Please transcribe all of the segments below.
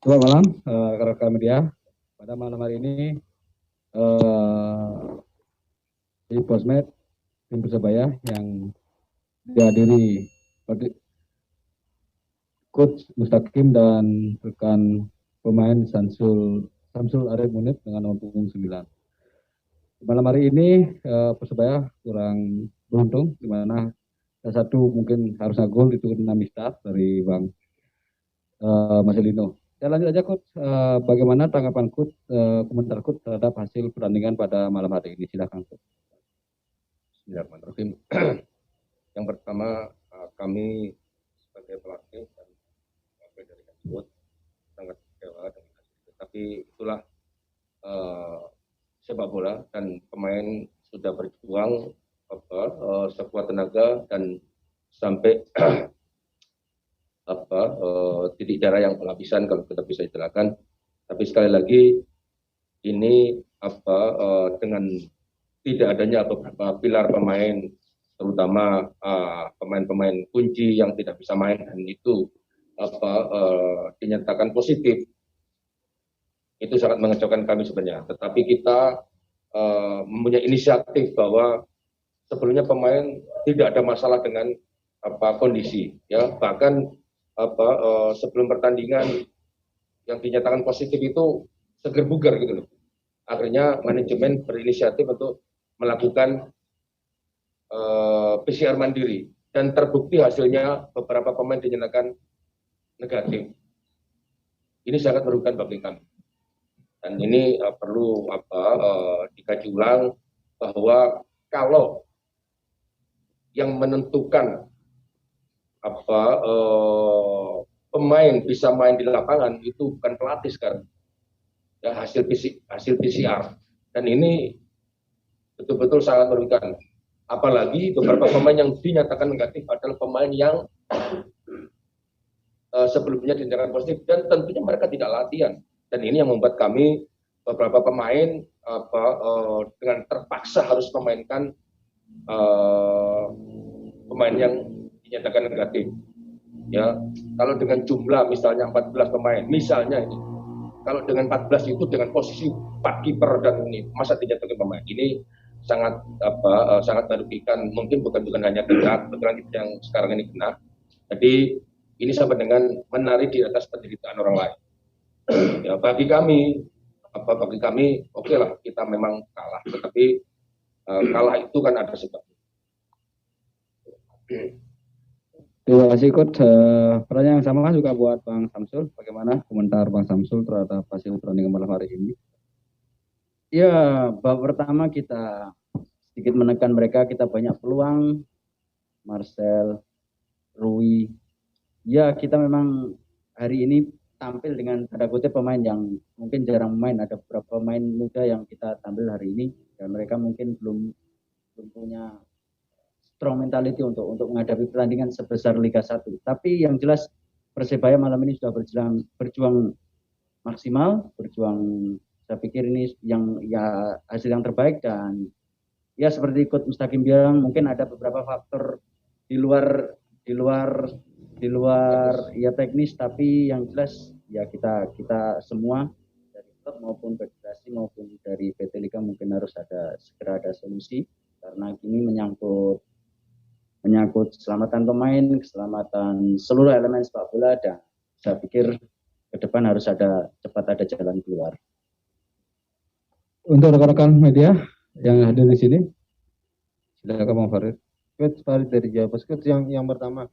Selamat malam, rekan-rekan media. Pada malam hari ini, eh, di Posmed, tim Persebaya yang dihadiri oleh Coach Mustaqim dan rekan pemain Samsul Arif Munib dengan nomor punggung 9. Malam hari ini, Persebaya kurang beruntung, di mana salah satu mungkin harusnya gol itu kena mistar dari Bang Marcelino. Saya lanjut aja, Coach. Bagaimana tanggapan Coach, komentar Coach terhadap hasil pertandingan pada malam hari ini? Silakan, Coach. Bismillahirrahmanirrahim. Yang pertama, kami sebagai pelatih dan dari tersebut sangat kecewa dengan hasil itu. Tapi itulah sepak bola dan pemain sudah berjuang sekuat tenaga dan sampai titik darah yang penghabisan kalau kita bisa istilahkan. Tapi sekali lagi ini dengan tidak adanya beberapa pilar pemain, terutama pemain-pemain kunci yang tidak bisa main dan itu dinyatakan positif, itu sangat mengecewakan kami sebenarnya. Tetapi kita mempunyai inisiatif bahwa sebelumnya pemain tidak ada masalah dengan kondisi, ya bahkan sebelum pertandingan yang dinyatakan positif itu seger bugar gitu loh. Akhirnya manajemen berinisiatif untuk melakukan PCR mandiri dan terbukti hasilnya beberapa pemain dinyatakan negatif. Ini sangat merugikan bagi kami. Dan ini perlu dikaji ulang bahwa kalau yang menentukan pemain bisa main di lapangan itu bukan pelatih sekarang, ya hasil PCR, dan ini betul-betul sangat merugikan. Apalagi beberapa pemain yang dinyatakan negatif adalah pemain yang sebelumnya dinyatakan positif dan tentunya mereka tidak latihan. Dan ini yang membuat kami beberapa pemain dengan terpaksa harus memainkan pemain yang dinyatakan negatif. Ya, kalau dengan jumlah misalnya 14 pemain, misalnya ini, kalau dengan 14 itu dengan posisi 4 kiper dan ini masa dinyatakan pemain, ini sangat sangat merugikan. Mungkin bukan hanya kita, kebetulan kita yang sekarang ini kena. Jadi ini sama dengan menari di atas penderitaan orang lain. Ya, bagi kami oke lah kita memang kalah, tetapi kalah itu kan ada sebabnya. Terima kasih, Coach. Pertanyaan yang sama juga buat Bang Samsul. Bagaimana komentar Bang Samsul terhadap hasil pertandingan malam hari ini? Ya, babak pertama kita sedikit menekan mereka, kita banyak peluang. Marcel, Rui, ya kita memang hari ini tampil dengan tanda kutip pemain yang mungkin jarang main. Ada beberapa pemain muda yang kita tampil hari ini dan mereka mungkin belum punya strong mentality untuk menghadapi pertandingan sebesar Liga 1. Tapi yang jelas Persebaya malam ini sudah berjuang maksimal, saya pikir ini yang ya hasil yang terbaik. Dan ya seperti Coach Mustaqim bilang, mungkin ada beberapa faktor di luar ya teknis, tapi yang jelas ya kita semua dari klub maupun federasi maupun dari PT Liga mungkin harus segera ada solusi, karena ini menyangkut keselamatan pemain, keselamatan seluruh elemen sepak bola, dan saya pikir ke depan harus cepat ada jalan keluar. Untuk rekan-rekan media yang hadir di sini, silakan Bang Farid. Coach Farid dari Jawa Post. Coach, yang pertama,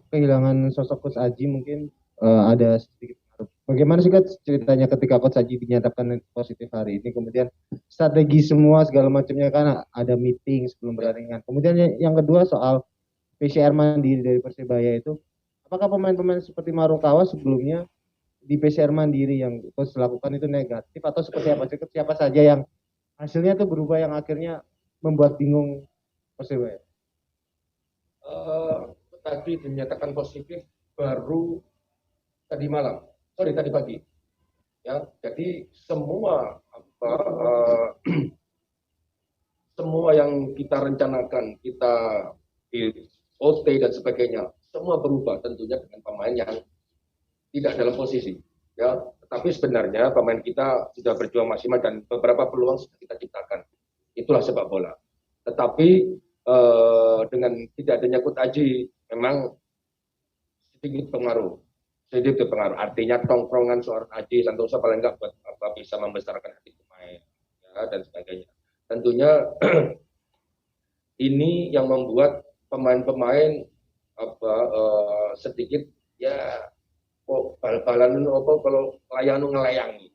kehilangan sosok Coach Aji mungkin ada sedikit. Bagaimana sih Coach ceritanya ketika Coach Aji dinyatakan positif hari ini, kemudian strategi semua segala macamnya, kan ada meeting sebelum pertandingan. Kemudian yang kedua soal PCR mandiri dari Persebaya itu, apakah pemain-pemain seperti Marukawa sebelumnya di PCR mandiri yang Coach lakukan itu negatif, atau seperti apa? Siapa saja yang hasilnya itu berubah yang akhirnya membuat bingung Persebaya? Tadi dinyatakan positif baru tadi pagi. Ya, jadi semua semua yang kita rencanakan, kita di OT dan sebagainya, semua berubah tentunya dengan pemain yang tidak dalam posisi. Ya, tetapi sebenarnya pemain kita sudah berjuang maksimal dan beberapa peluang sudah kita ciptakan. Itulah sepak bola. Tetapi dengan tidak adanya Coach Aji memang sedikit pengaruh. Sedikit pengaruh. Artinya tongkrongan seorang Aji Santoso paling enggak buat apa bisa membesarkan hati pemain ya, dan sebagainya. Tentunya ini yang membuat pemain-pemain sedikit ya kok bal-balan apa kalau layanu ngelayangi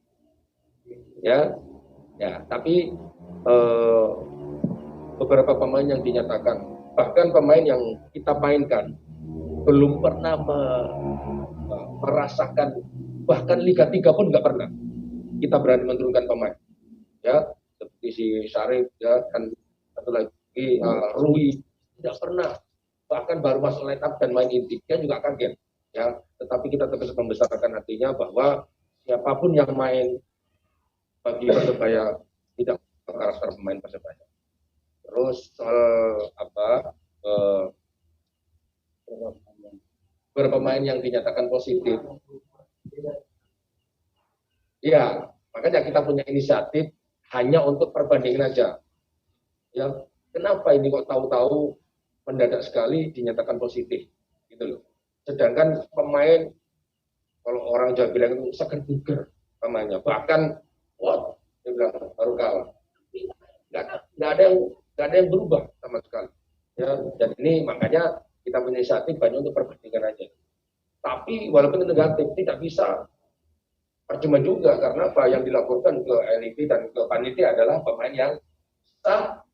ya tapi beberapa pemain yang dinyatakan bahkan pemain yang kita mainkan belum pernah merasakan bahkan Liga 3 pun nggak pernah kita berani menurunkan pemain ya seperti si Syarif ya kan satu lagi Rui tidak pernah bahkan baru masuk line up dan main inti dia juga kaget ya, tetapi kita terus membesarkan hatinya bahwa siapapun yang main bagi Persebaya tidak karakter pemain Persebaya. Terus soal berpemain yang dinyatakan positif, ya makanya kita punya inisiatif hanya untuk perbandingan aja. Ya, kenapa ini kok tahu-tahu mendadak sekali dinyatakan positif, gitu loh. Sedangkan pemain kalau orang Jawa bilang itu seger buger namanya, bahkan dia bilang baru kalah, nggak ada yang berubah sama sekali ya. Dan ini makanya kita punya inisiatif banyak untuk perbandingan aja, tapi walaupun negatif tidak bisa percuma juga karena apa yang dilaporkan ke LIB dan ke panitia adalah pemain yang sah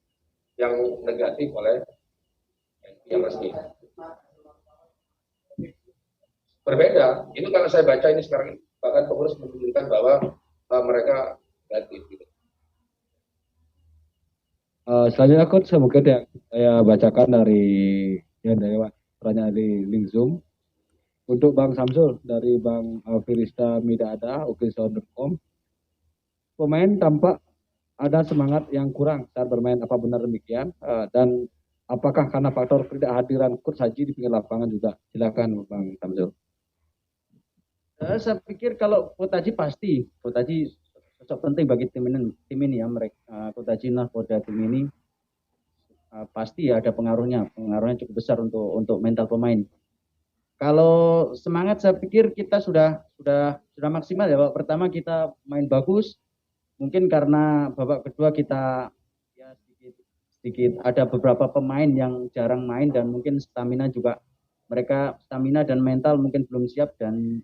yang negatif oleh yang resmi. Berbeda. Itu kalau saya baca ini sekarang bahkan pengurus menunjukkan bahwa mereka negatif. Gitu. Selanjutnya Coach, mungkin yang saya bacakan dari pertanyaan dari link Zoom untuk Bang Samsul dari Bang Firista Midada, ukisor.com. Pemain tampak ada semangat yang kurang saat bermain, apa benar demikian? Dan apakah karena faktor ketidakhadiran Coach Haji di pinggir lapangan juga? Silakan Bang Samsul. Saya pikir kalau Coach Haji pasti, Coach Haji sosok penting bagi tim ini ya, mereka Coach Haji nahkoda tim ini pasti ya ada pengaruhnya cukup besar untuk mental pemain. Kalau semangat saya pikir kita sudah maksimal ya. Babak pertama kita main bagus, mungkin karena babak kedua kita ya sedikit ada beberapa pemain yang jarang main dan mungkin stamina dan mental mungkin belum siap dan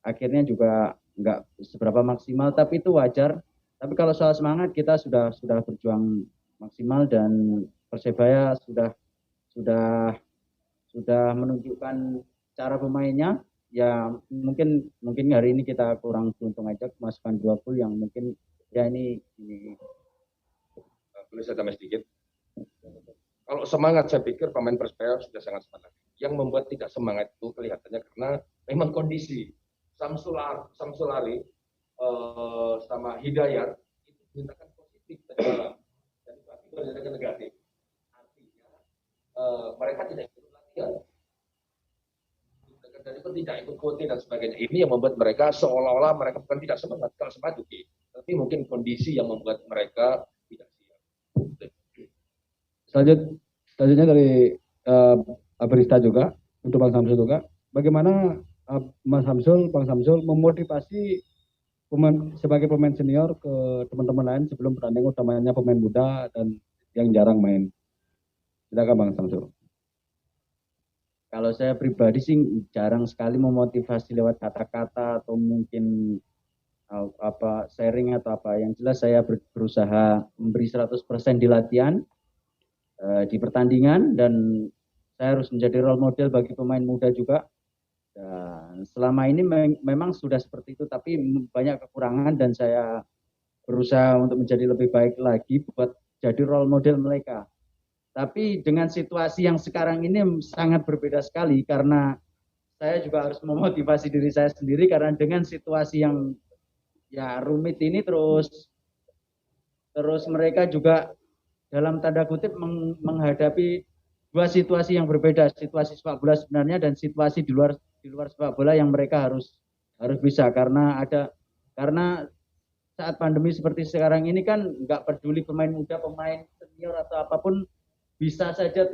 akhirnya juga nggak seberapa maksimal, tapi itu wajar. Tapi kalau soal semangat kita sudah berjuang maksimal dan Persebaya sudah menunjukkan cara pemainnya. Ya mungkin hari ini kita kurang beruntung aja kemasukan 2 gol yang mungkin ya ini. Boleh saya tambah sedikit. Kalau semangat saya pikir pemain Persebaya sudah sangat semangat. Yang membuat tidak semangat itu kelihatannya karena memang kondisi. Samsulari sama Hidayat itu dinyatakan positif dan dinyatakan negatif. Artinya mereka tidak ikut latihan, dan itu tidak ikut coaching dan sebagainya. Ini yang membuat mereka seolah-olah mereka bukan tidak semangat, kalau semangat oke, tapi mungkin kondisi yang membuat mereka tidak siap. Selanjutnya dari Barista juga untuk Bang Samsul juga, bagaimana Bang Samsul memotivasi sebagai pemain senior ke teman-teman lain sebelum pertandingan utamanya pemain muda dan yang jarang main. Silakan Bang Samsul. Kalau saya pribadi sih jarang sekali memotivasi lewat kata-kata atau mungkin sharing atau apa. Yang jelas saya berusaha memberi 100% di latihan, di pertandingan, dan saya harus menjadi role model bagi pemain muda juga. Dan selama ini memang sudah seperti itu, tapi banyak kekurangan dan saya berusaha untuk menjadi lebih baik lagi buat jadi role model mereka. Tapi dengan situasi yang sekarang ini sangat berbeda sekali karena saya juga harus memotivasi diri saya sendiri karena dengan situasi yang ya rumit ini terus mereka juga dalam tanda kutip menghadapi dua situasi yang berbeda, situasi sepak bola sebenarnya dan situasi di luar sepak bola yang mereka harus harus bisa karena saat pandemi seperti sekarang ini kan nggak peduli pemain muda, pemain senior atau apapun bisa saja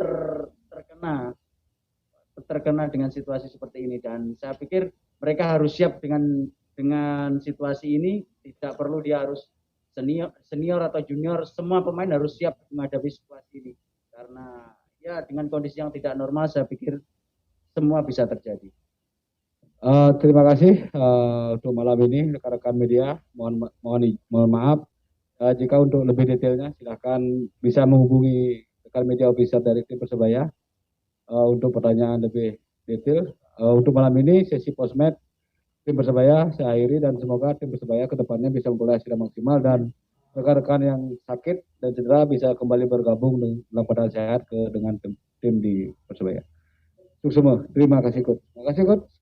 terkena dengan situasi seperti ini, dan saya pikir mereka harus siap dengan situasi ini. Tidak perlu dia harus senior atau junior, semua pemain harus siap menghadapi situasi ini karena ya dengan kondisi yang tidak normal saya pikir semua bisa terjadi. Terima kasih untuk malam ini rekan-rekan media. Mohon maaf jika untuk lebih detailnya silakan bisa menghubungi rekan media official dari tim Persebaya untuk pertanyaan lebih detail. Untuk malam ini sesi posmed tim Persebaya saya akhiri dan semoga tim Persebaya kedepannya bisa memperoleh hasil yang maksimal dan rekan-rekan yang sakit dan cedera bisa kembali bergabung dalam keadaan sehat dengan tim di Persebaya. Untuk semua, terima kasih Coach. Terima kasih Coach.